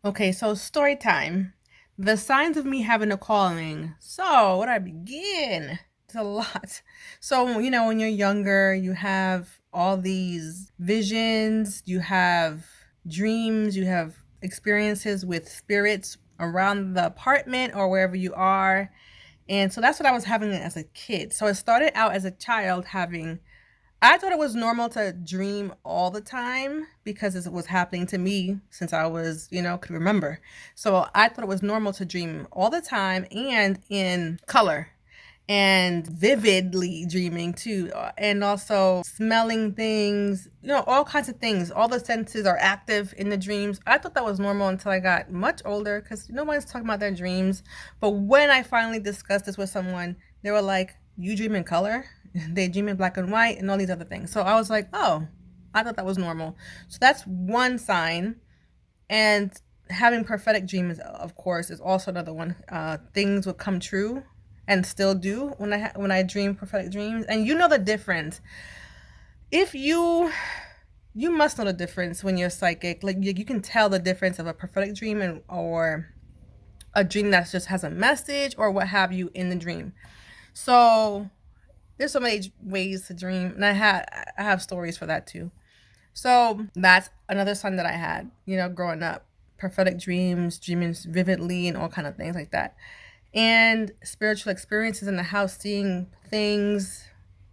Okay, so story time. The signs of me having a calling. So, where do I begin? It's a lot. So, when you're younger, you have all these visions, you have dreams, you have experiences with spirits around the apartment or wherever you are. And so that's what I was having as a kid. So it started out as a child having I thought it was normal to dream all the time because it was happening to me since I was, could remember. So I thought it was normal to dream all the time and in color and vividly dreaming too, and also smelling things, all kinds of things. All the senses are active in the dreams. I thought that was normal until I got much older because nobody's talking about their dreams. But when I finally discussed this with someone, they were like, "You dream in color?" They dream in black and white and all these other things. So I was like, "Oh, I thought that was normal." So that's one sign. And having prophetic dreams, of course, is also another one. Things would come true and still do when I dream prophetic dreams. And you know the difference. If you must know the difference when you're psychic. Like you can tell the difference of a prophetic dream or a dream that just has a message or what have you in the dream. So there's so many ways to dream, and I have stories for that too. So that's another sign that I had, growing up. Prophetic dreams, dreaming vividly, and all kind of things like that. And spiritual experiences in the house, seeing things,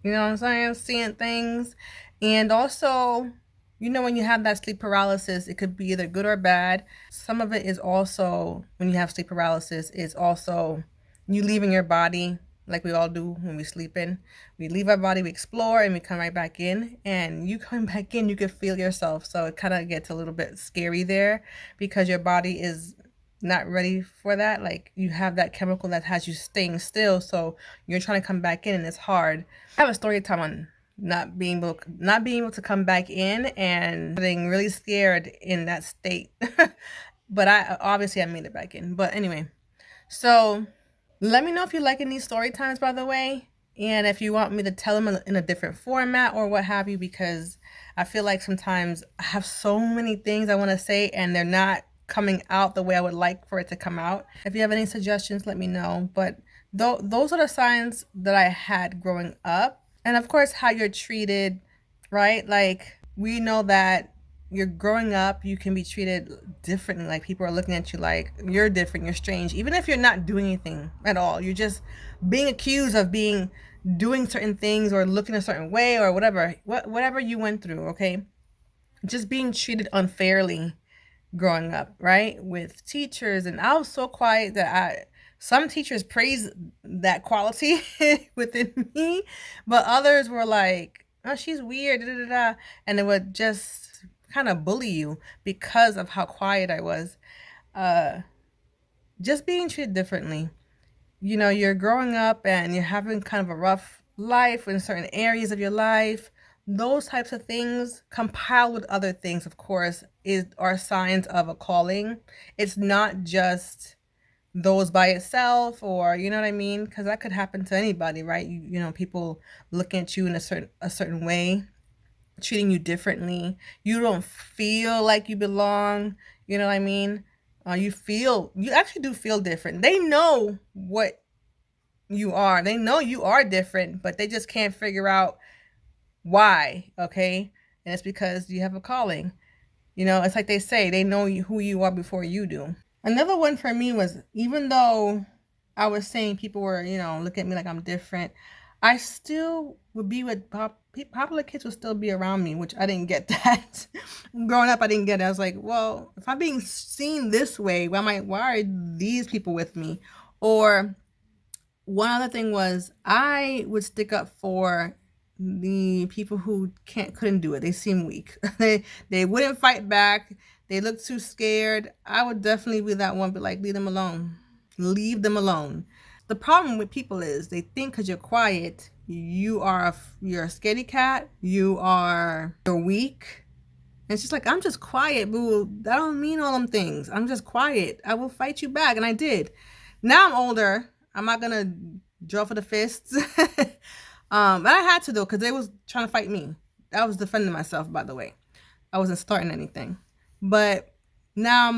you know what I'm saying? Seeing things. And also, when you have that sleep paralysis, it could be either good or bad. Some of it is also, when you have sleep paralysis, is also you leaving your body like we all do when we sleep in. We leave our body, we explore, and we come right back in. And you coming back in, you can feel yourself. So it kind of gets a little bit scary there because your body is not ready for that. Like you have that chemical that has you staying still. So you're trying to come back in and it's hard. I have a story time on not being able to come back in and getting really scared in that state. But I made it back in. But anyway, so let me know if you like these story times, by the way, and if you want me to tell them in a different format or what have you, because I feel like sometimes I have so many things I want to say and they're not coming out the way I would like for it to come out. If you have any suggestions, let me know. But those are the signs that I had growing up. And of course, how you're treated, right? Like, we know that you're growing up, you can be treated differently. Like, people are looking at you like you're different, you're strange, even if you're not doing anything at all. You're just being accused of doing certain things or looking a certain way or whatever you went through. Okay, just being treated unfairly growing up, right? With teachers. And I was so quiet that some teachers praised that quality within me, but others were like, "Oh, she's weird, da, da, da," and it would just kind of bully you because of how quiet I was. Uh, just being treated differently. You're growing up and you're having kind of a rough life in certain areas of your life. Those types of things, compiled with other things, of course, are signs of a calling. It's not just those by itself, or you know what I mean, because that could happen to anybody, right? People looking at you in a certain way, treating you differently. You don't feel like you belong. You know what I mean? You actually do feel different. They know what you are. They know you are different, but they just can't figure out why. Okay, and it's because you have a calling. It's like they say, they know who you are before you do. Another one for me was, even though I was saying people were, look at me like I'm different, I still would be with popular kids would still be around me, which I didn't get that. Growing up, I didn't get it. I was like, well, if I'm being seen this way, why are these people with me? Or one other thing was, I would stick up for the people who couldn't do it. They seem weak. They wouldn't fight back. They look too scared. I would definitely be that one, but like, leave them alone. Leave them alone. The problem with people is they think because you're quiet, you're a scaredy cat. You're weak. And it's just like, I'm just quiet, boo. That don't mean all them things. I'm just quiet. I will fight you back, and I did. Now I'm older. I'm not gonna draw for the fists. But I had to, though, because they was trying to fight me. I was defending myself, by the way. I wasn't starting anything. But Now I'm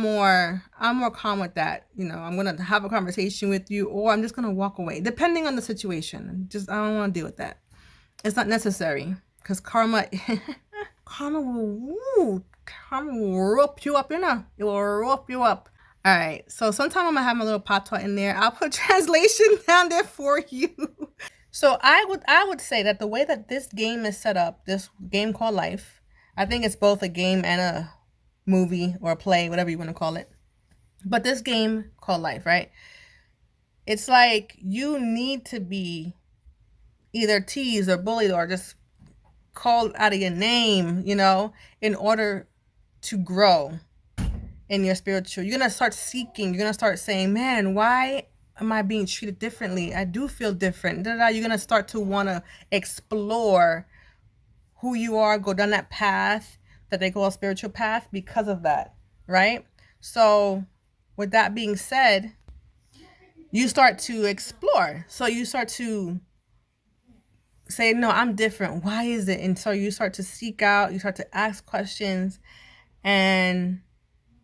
more calm with that. I'm gonna have a conversation with you, or I'm just gonna walk away, depending on the situation. Just I don't want to deal with that. It's not necessary because karma, karma will rope you up. It will rope you up. All right. So sometime I'm gonna have my little patois in there. I'll put translation down there for you. So I would say that the way that this game is set up, this game called Life, I think it's both a game and a movie or a play, whatever you want to call it. But this game called Life, right? It's like you need to be either teased or bullied or just called out of your name, in order to grow in your spiritual. You're going to start seeking. You're going to start saying, man, why am I being treated differently? I do feel different. You're going to start to want to explore who you are, go down that path that they call a spiritual path because of that, right? So with that being said, you start to explore. So you start to say, no, I'm different. Why is it? And so you start to seek out, you start to ask questions, and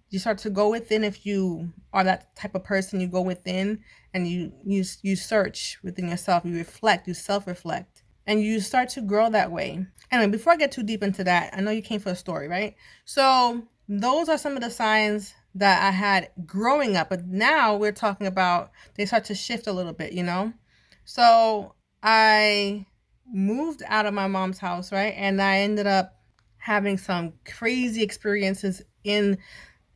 you start to go within. If you are that type of person, you go within and you search within yourself, you reflect, you self-reflect, and you start to grow that way. Anyway, before I get too deep into that, I know you came for a story, right? So those are some of the signs that I had growing up, but now we're talking about they start to shift a little bit, So I moved out of my mom's house, right? And I ended up having some crazy experiences in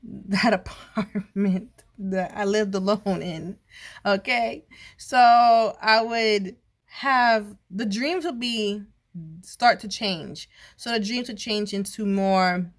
that apartment that I lived alone in. Okay. So I would have the dreams would be start to change. So the dreams would change into more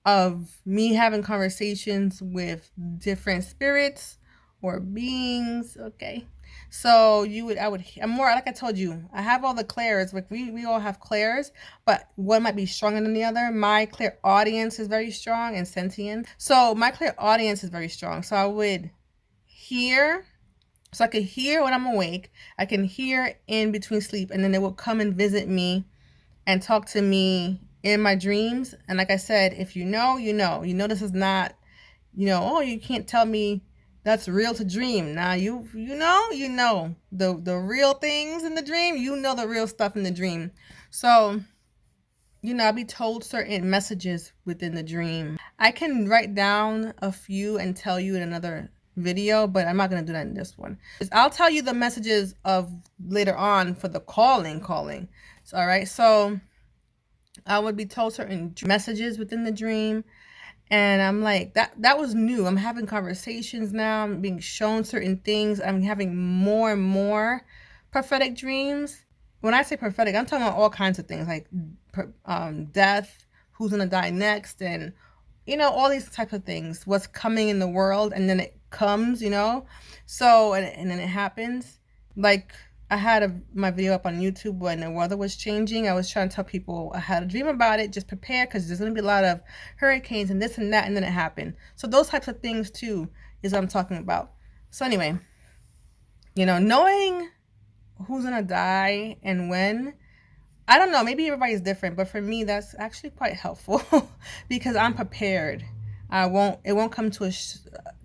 of me having conversations with different spirits or beings. Okay. So I'm more, like I told you, I have all the clairs. Like we all have clairs, but one might be stronger than the other. My clair audience is very strong and sentient. So my clair audience is very strong. So I would hear, so I could hear when I'm awake. I can hear in between sleep, and then they will come and visit me and talk to me in my dreams. And like I said, if you know, this is not, oh, you can't tell me that's real to dream. Now you know the real things in the dream, the real stuff in the dream. So, I'll be told certain messages within the dream. I can write down a few and tell you in another video, but I'm not going to do that in this one. I'll tell you the messages of later on for the calling. So, all right. So I would be told certain messages within the dream. And I'm like, that was new. I'm having conversations now. I'm being shown certain things. I'm having more and more prophetic dreams. When I say prophetic, I'm talking about all kinds of things like death, who's going to die next, and, all these types of things, what's coming in the world, and then it comes, So, and then it happens. Like, I had my video up on YouTube when the weather was changing. I was trying to tell people I had a dream about it. Just prepare because there's going to be a lot of hurricanes and this and that. And then it happened. So those types of things too is what I'm talking about. So anyway, knowing who's going to die and when, I don't know, maybe everybody's different. But for me, that's actually quite helpful because I'm prepared. It won't come to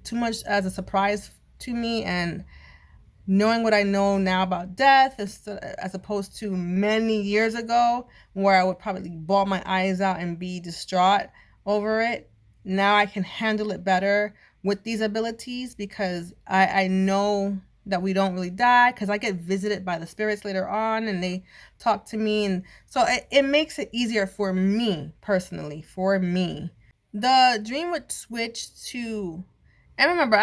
too much as a surprise to me. And knowing what I know now about death as opposed to many years ago where I would probably bawl my eyes out and be distraught over it. Now I can handle it better with these abilities because I know that we don't really die because I get visited by the spirits later on and they talk to me. And so it makes it easier for me personally, for me. The dream would switch to, and remember,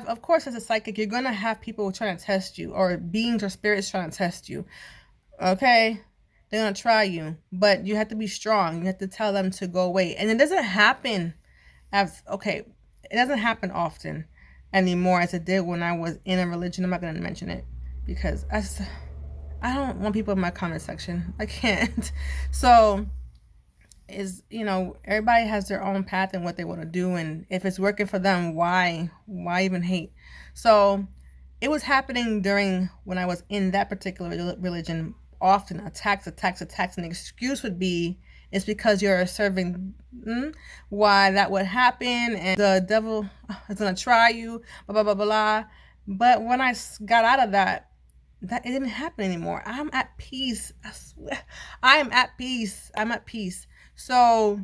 of course, as a psychic, you're going to have people trying to test you or beings or spirits trying to test you. Okay? They're going to try you, but you have to be strong. You have to tell them to go away. And it doesn't happen it doesn't happen often anymore as it did when I was in a religion. I'm not going to mention it because I don't want people in my comment section. I can't. So everybody has their own path and what they want to do, and if it's working for them, why even hate? So it was happening during when I was in that particular religion, often attacks, and the excuse would be It's because you're serving why that would happen, and the devil is gonna try you, blah blah blah blah. But when I got out of that, that it didn't happen anymore. I'm at peace. I swear, I am at peace. I'm at peace. So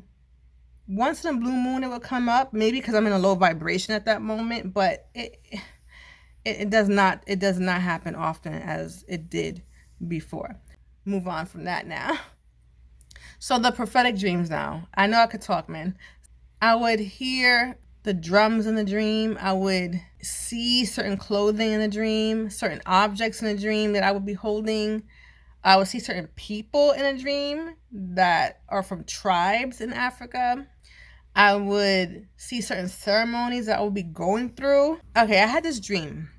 once in a blue moon, it would come up, maybe because I'm in a low vibration at that moment, but it does not happen often as it did before. Move on from that now. So the prophetic dreams now. I know I could talk, man. I would hear the drums in the dream. I would see certain clothing in the dream, certain objects in the dream that I would be holding. I would see certain people in a dream that are from tribes in Africa. I would see certain ceremonies that I would be going through. Okay, I had this dream.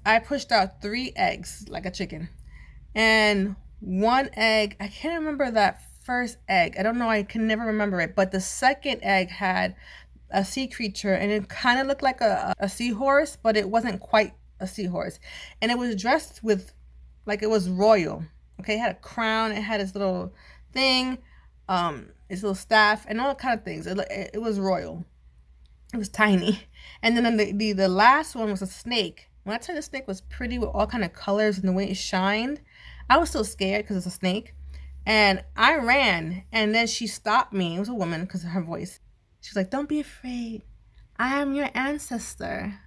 I pushed out 3 eggs like a chicken. And one egg, I can't remember that first egg. I don't know, I can never remember it. But the second egg had a sea creature, and it kind of looked like a seahorse, but it wasn't quite a seahorse. And it was dressed with, like it was royal. Okay, it had a crown, it had its little thing, its little staff, and all kind of things. It was royal. It was tiny. And then the last one was a snake. When I tell you the snake was pretty with all kind of colors and the way it shined, I was still scared because it's a snake. And I ran, and then she stopped me. It was a woman because of her voice. She was like, "Don't be afraid. I am your ancestor."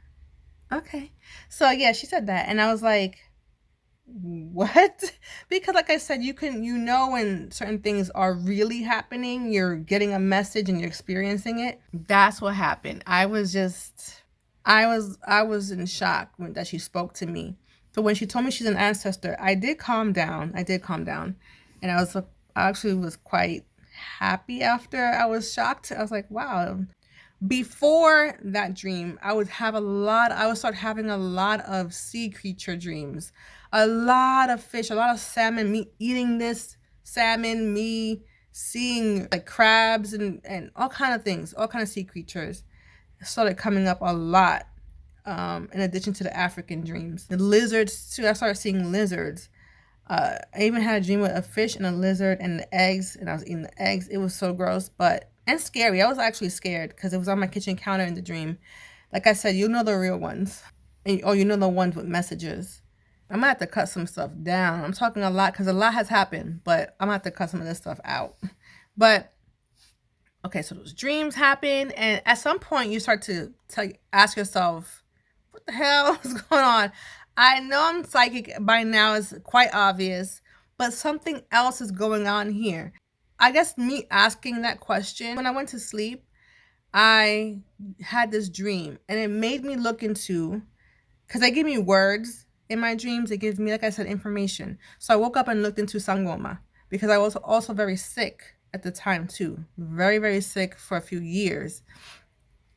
Okay. So yeah, she said that. And I was like, what? Because like I said, you know when certain things are really happening, you're getting a message and you're experiencing it. That's what happened. I was in shock when that she spoke to me. So when she told me she's an ancestor, I did calm down. And I actually was quite happy after I was shocked. I was like, wow. Before that dream, I would start having a lot of sea creature dreams. A lot of fish, a lot of salmon, me eating this salmon, me seeing like crabs and all kind of things, all kind of sea creatures started coming up a lot. In addition to the African dreams, the lizards too. I started seeing lizards. I even had a dream with a fish and a lizard and the eggs, and I was eating the eggs. It was so gross, and scary. I was actually scared because it was on my kitchen counter in the dream. Like I said, you know the real ones, or you know the ones with messages. I'm gonna have to cut some stuff down. I'm talking a lot because a lot has happened, but I'm gonna have to cut some of this stuff out. But okay, so those dreams happen, and at some point you start to ask yourself, what the hell is going on? I know I'm psychic by now, is quite obvious, but something else is going on here. I guess me asking that question when I went to sleep, I had this dream, and it made me look into, because they give me words in my dreams. It gives me, like I said, information. So I woke up and looked into Sangoma because I was also very sick at the time too. Very, very sick for a few years.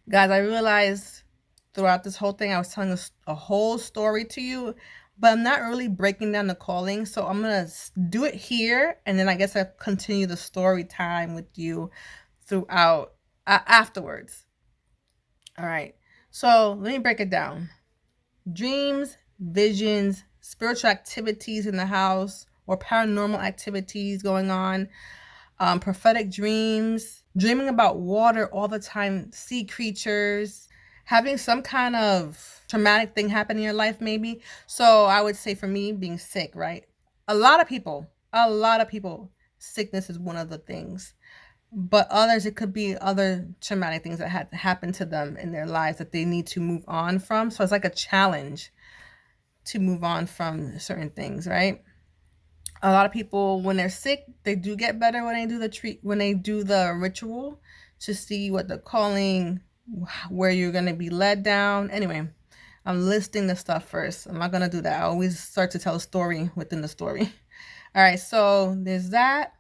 Guys, I realized throughout this whole thing, I was telling a whole story to you, but I'm not really breaking down the calling. So I'm going to do it here. And then I guess I'll continue the story time with you throughout afterwards. All right. So let me break it down. Dreams, visions, spiritual activities in the house or paranormal activities going on, prophetic dreams, dreaming about water all the time, sea creatures, having some kind of traumatic thing happen in your life maybe. So I would say for me, being sick, right? A lot of people, sickness is one of the things. But others, it could be other traumatic things that had happened to them in their lives that they need to move on from. So it's like a challenge to move on from certain things, right? A lot of people, when they're sick, they do get better when they do the ritual to see what they're calling, where you're going to be led down. Anyway, I'm listing the stuff first. I'm not going to do that. I always start to tell a story within the story. All right, so there's that.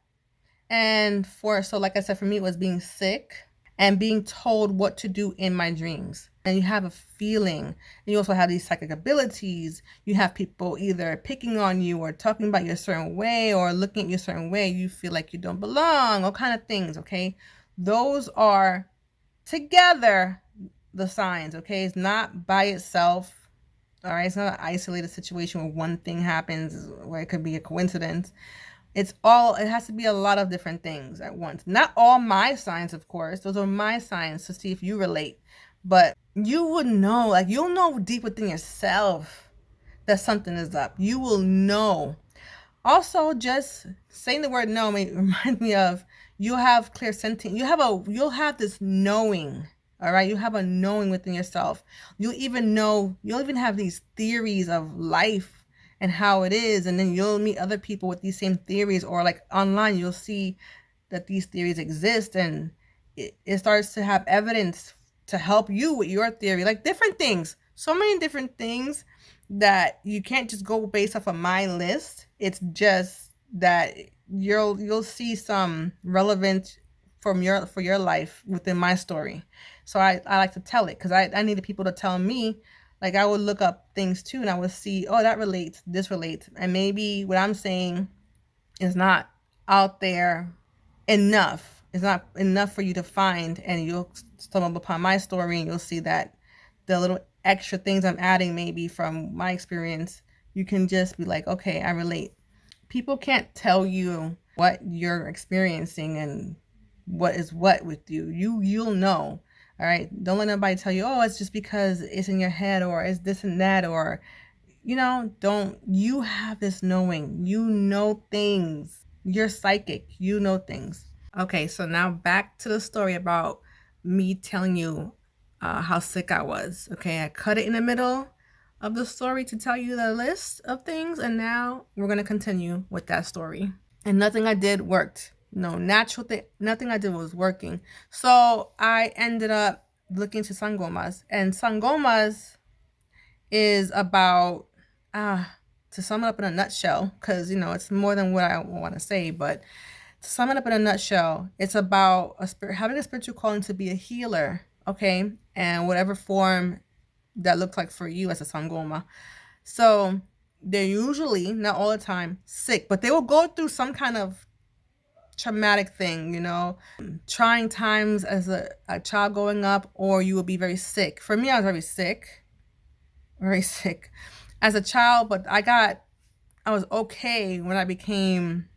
And so like I said, for me, it was being sick and being told what to do in my dreams. And you have a feeling. And you also have these psychic abilities. You have people either picking on you or talking about you a certain way or looking at you a certain way. You feel like you don't belong, all kind of things, okay? Those are together the signs, okay? It's not by itself, all right? It's not an isolated situation where one thing happens, where it could be a coincidence. It has to be a lot of different things at once. Not all my signs, of course. Those are my signs to see if you relate. But you would know, like, you'll know deep within yourself that something is up. You will know. Also, just saying the word no may remind me of, you'll have clear sentient. You'll have this knowing. All right, you have a knowing within yourself. You'll even have these theories of life and how it is, and then you'll meet other people with these same theories, or like online, you'll see that these theories exist, and it starts to have evidence to help you with your theory, like different things, so many different things that you can't just go based off of my list. It's just that you'll see some relevant for your life within my story. So I like to tell it because I needed people to tell me. Like, I would look up things too, and I would see, oh, that relates, this relates, and maybe what I'm saying is not out there enough. It's not enough for you to find, and you'll stumble upon my story, and you'll see that the little extra things I'm adding, maybe from my experience, you can just be like, okay, I relate. People can't tell you what you're experiencing and what is what with you. You'll know. All right. Don't let nobody tell you, oh, it's just because it's in your head, or it's this and that, or don't. You have this knowing. You know things. You're psychic. You know things. Okay, so now back to the story about me telling you how sick I was. Okay, I cut it in the middle of the story to tell you the list of things, and now we're going to continue with that story. And nothing I did worked. No natural thing, nothing I did was working. So I ended up looking to sangomas, and sangomas is about, to sum it up in a nutshell, because it's more than what I want to say, but to sum it up in a nutshell, it's about having a spiritual calling to be a healer, okay, and whatever form that looks like for you as a sangoma. So they're usually, not all the time, sick, but they will go through some kind of traumatic thing, trying times as a child growing up, or you will be very sick. For me, I was very sick as a child, but I was okay when I became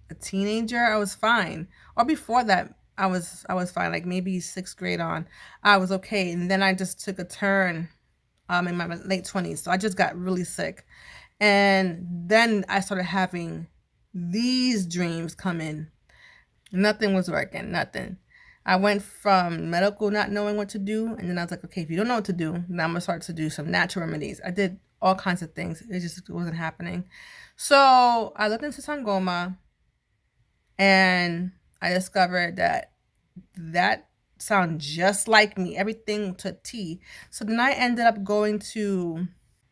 a teenager. I was fine. Or before that, I was fine. Like maybe 6th grade on, I was okay. And then I just took a turn in my late 20s. So I just got really sick. And then I started having these dreams come in. Nothing was working, nothing. I went from medical not knowing what to do, and then I was like, okay, if you don't know what to do, then I'm gonna start to do some natural remedies. I did all kinds of things. It just wasn't happening. So I looked into Sangoma, and I discovered that sounded just like me, everything to a T. So then I ended up going to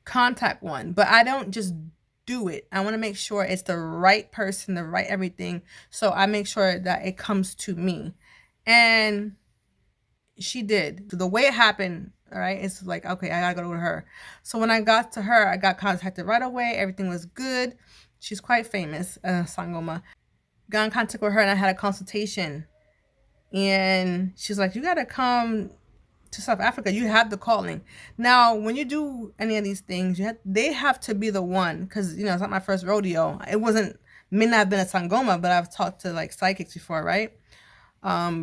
contact one, but I don't just do it. I want to make sure it's the right person, the right everything. So I make sure that it comes to me. And she did. The way it happened, all right, it's like, okay, I gotta go to her. So when I got to her, I got contacted right away. Everything was good. She's quite famous, Sangoma. Got in contact with her, and I had a consultation. And she's like, you gotta come to South Africa. You have the calling. Now, when you do any of these things, they have to be the one, because it's not my first rodeo. It may not have been a sangoma, but I've talked to like psychics before, right?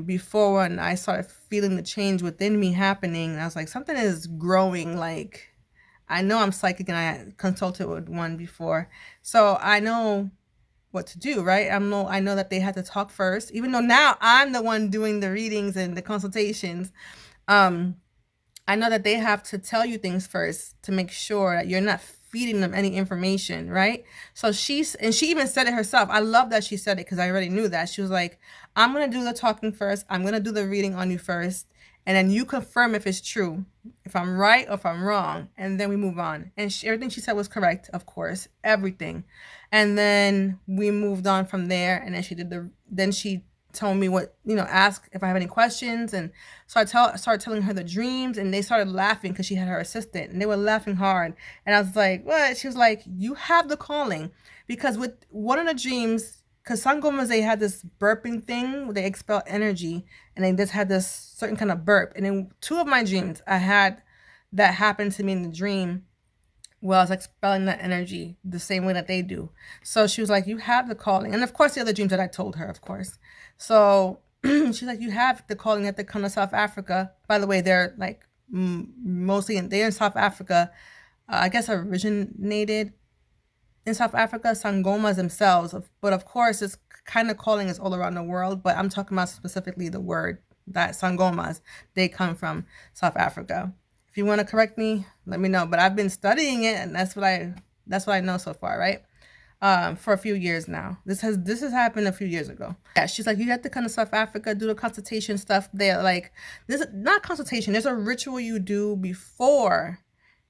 Before, when I started feeling the change within me happening, I was like, something is growing. Like, I know I'm psychic, and I consulted with one before, so I know what to do, right? I know that they had to talk first, even though now I'm the one doing the readings and the consultations. I know that they have to tell you things first to make sure that you're not feeding them any information, right? So she even said it herself. I love that she said it, because I already knew that. She was like, I'm going to do the talking first. I'm going to do the reading on you first. And then you confirm if it's true, if I'm right or if I'm wrong. And then we move on. And everything she said was correct, of course, everything. And then we moved on from there. And then she told me what, ask if I have any questions. And so I started telling her the dreams, and they started laughing because she had her assistant, and they were laughing hard. And I was like, what? She was like, you have the calling, because with one of the dreams, because sangomas, they had this burping thing where they expel energy, and they just had this certain kind of burp. And in 2 of my dreams, I had that happen to me in the dream, well, it's expelling that energy the same way that they do. So she was like, you have the calling. And of course, the other dreams that I told her, of course. So she's like, you have the calling that they come to South Africa. By the way, they're like mostly they're in South Africa. I guess originated in South Africa, Sangomas themselves. But of course, this kind of calling is all around the world. But I'm talking about specifically the word that Sangomas, they come from South Africa. If you want to correct me, let me know. But I've been studying it, and that's what I know so far, right? For a few years now. This has happened a few years ago. Yeah, she's like, you have to come to South Africa, do the consultation stuff there. Like, this is not consultation. There's a ritual you do before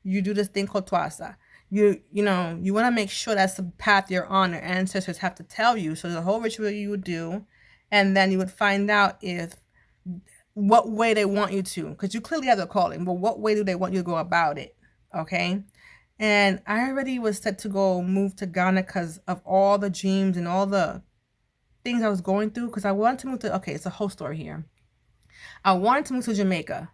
you do this thing called twasa. You know, you want to make sure that's the path you're on. Your ancestors have to tell you. So there's a whole ritual you would do, and then you would find out if what way they want you to, because you clearly have the calling, but what way do they want you to go about it? Okay. And I already was set to go move to Ghana because of all the dreams and all the things I was going through. Because I wanted to move to, okay, it's a whole story here. I wanted to move to Jamaica,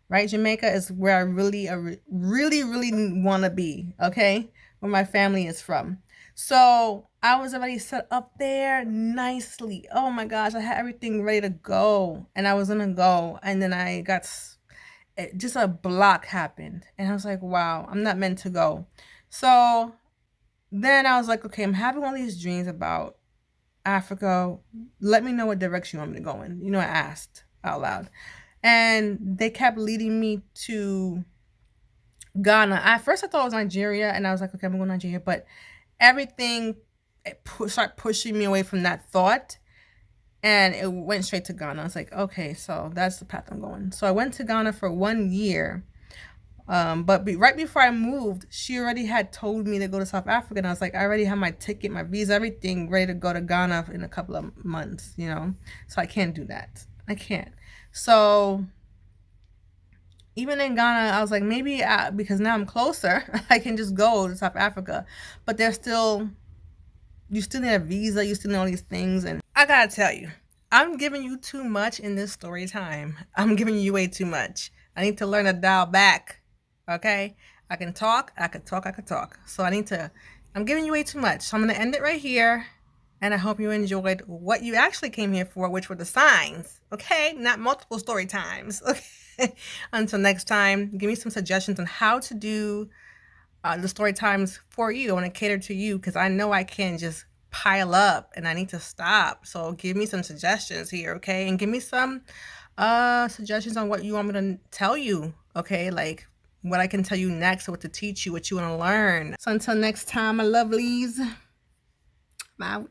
right? Jamaica is where I really want to be, okay? Where my family is from. So I was already set up there nicely. Oh my gosh, I had everything ready to go. And I was going to go. And then I got just a block happened. And I was like, wow, I'm not meant to go. So then I was like, okay, I'm having all these dreams about Africa. Let me know what direction you want me to go in. You know, I asked out loud. And they kept leading me to Ghana. At first I thought it was Nigeria, and I was like, okay, I'm going to Nigeria. But everything started pushing me away from that thought. And it went straight to Ghana. I was like, okay, so that's the path I'm going. So I went to Ghana for 1 year. But right before I moved, she already had told me to go to South Africa. And I was like, I already have my ticket, my visa, everything ready to go to Ghana in a couple of months, you know? So I can't do that. I can't. So even in Ghana, I was like, maybe because now I'm closer, I can just go to South Africa. But there's still, you still need a visa. You still need all these things. And I gotta tell you, I'm giving you too much in this story time. I'm giving you way too much. I need to learn to dial back. Okay? I can talk. So I'm giving you way too much. So I'm going to end it right here. And I hope you enjoyed what you actually came here for, which were the signs. Okay? Not multiple story times. Okay? Until next time, give me some suggestions on how to do the story times for you. I want to cater to you because I know I can just pile up and I need to stop. So give me some suggestions here, okay? And give me some suggestions on what you want me to tell you, okay? Like what I can tell you next, what to teach you, what you want to learn. So until next time, my lovelies, I'm out.